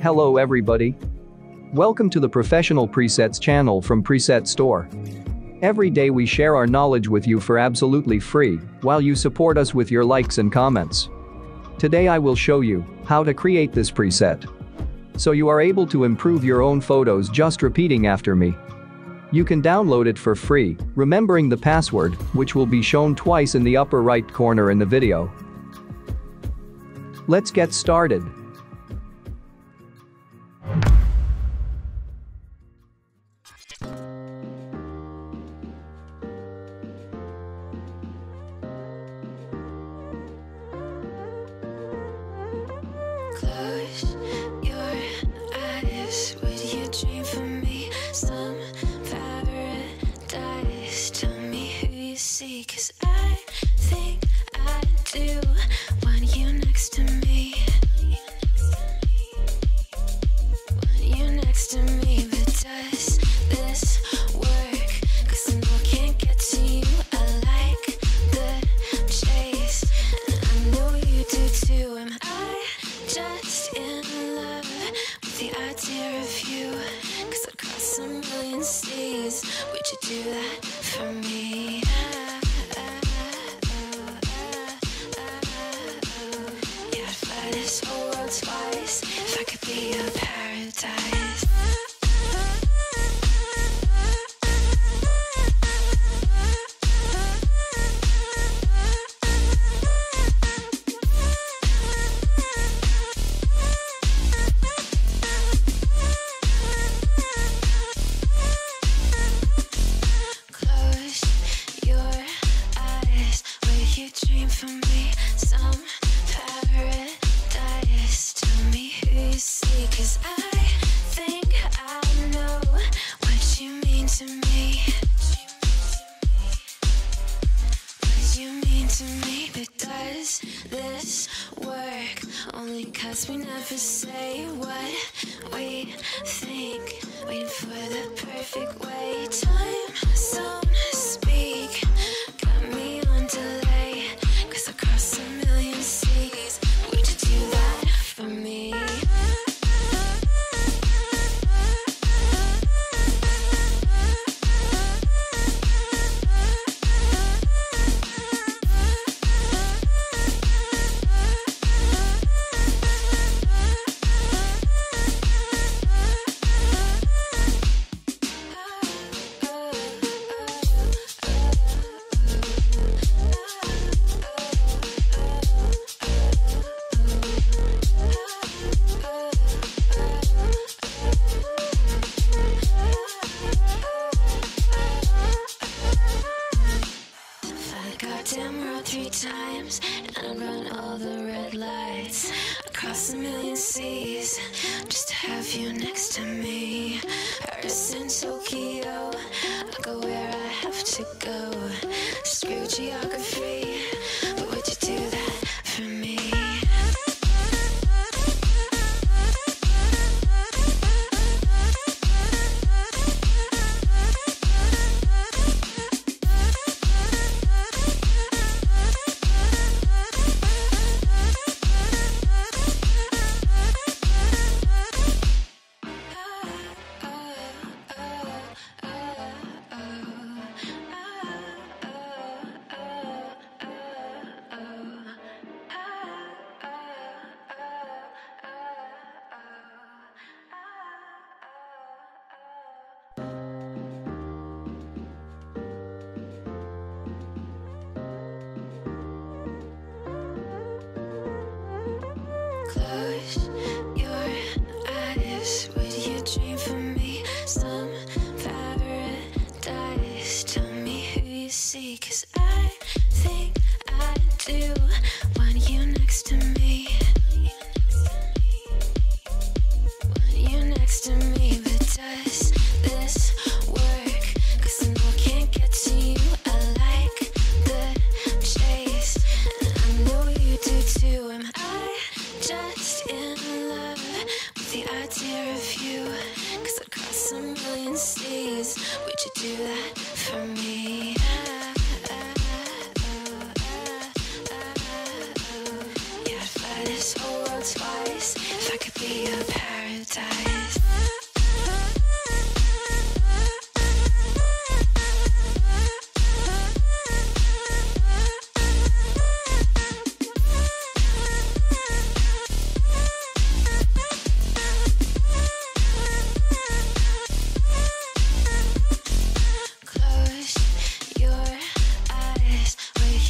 Hello everybody. Welcome to the Professional Presets channel from Preset Store. Every day we share our knowledge with you for absolutely free, while you support us with your likes and comments. Today I will show you how to create this preset, so you are able to improve your own photos just repeating after me. You can download it for free, remembering the password, which will be shown twice in the upper right corner in the video. Let's get started. Close your eyes. Would you dream for me? Some paradise. Tell me who you see, 'cause I think I do want you next to me. Want you next to me, but does this work? 'Cause I know I can't get to you. I like the chase, and I know you do too. Am I just in love with the idea of you? 'Cause I'd cross a million seas. Would you do that for me? Yeah, I'd fly this whole world twice if I could be your paradise. Close your eyes. Will you dream for me? Some paradise. Tell me who you see, 'cause I think I know what you mean to me. What you mean to me, but does this work? Only 'cause we never say what we think. Waiting for the perfect way. Time zone speak. Got me on delay, 'cause I cross a million seas. Would you do that for me? Goddamn world 3 times, and I run all the red lights. Across a million seas, just to have you next to me. Paris and Tokyo, I go where I have to go. Screw geography, but would you do that for me?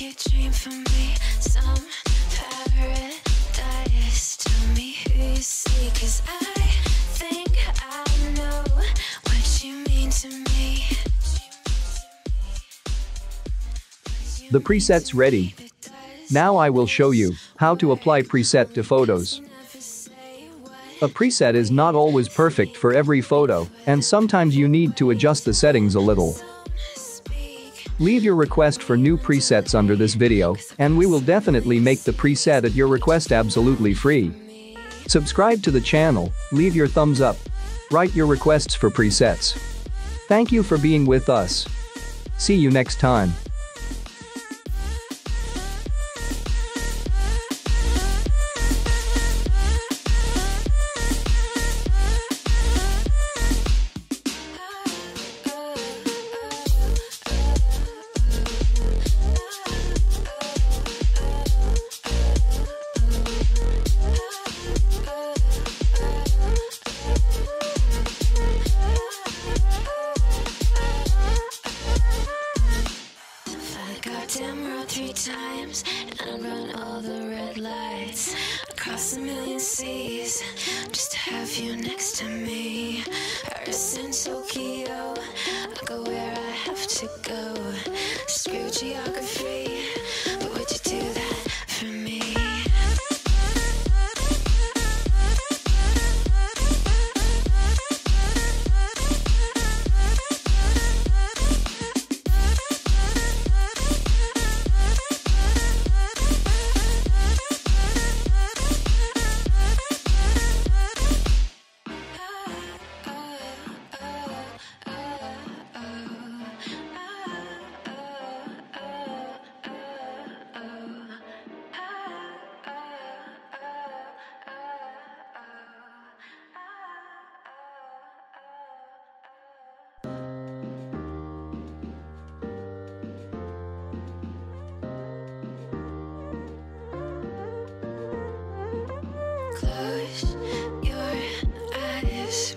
you dream for me some paradise. Tell me who you see, 'cause I think I know what you mean to me. The preset's ready. Now I will show you how to apply preset to photos. A preset is not always perfect for every photo, and sometimes you need to adjust the settings a little. Leave your request for new presets under this video, and we will definitely make the preset at your request absolutely free. Subscribe to the channel, leave your thumbs up, write your requests for presets. Thank you for being with us. See you next time. Goddamn road 3 times, and I run all the red lights across a million seas just to have you next to me. Paris and Tokyo, I go where I have to go. Screw geography, but would you do that for me? Close your eyes.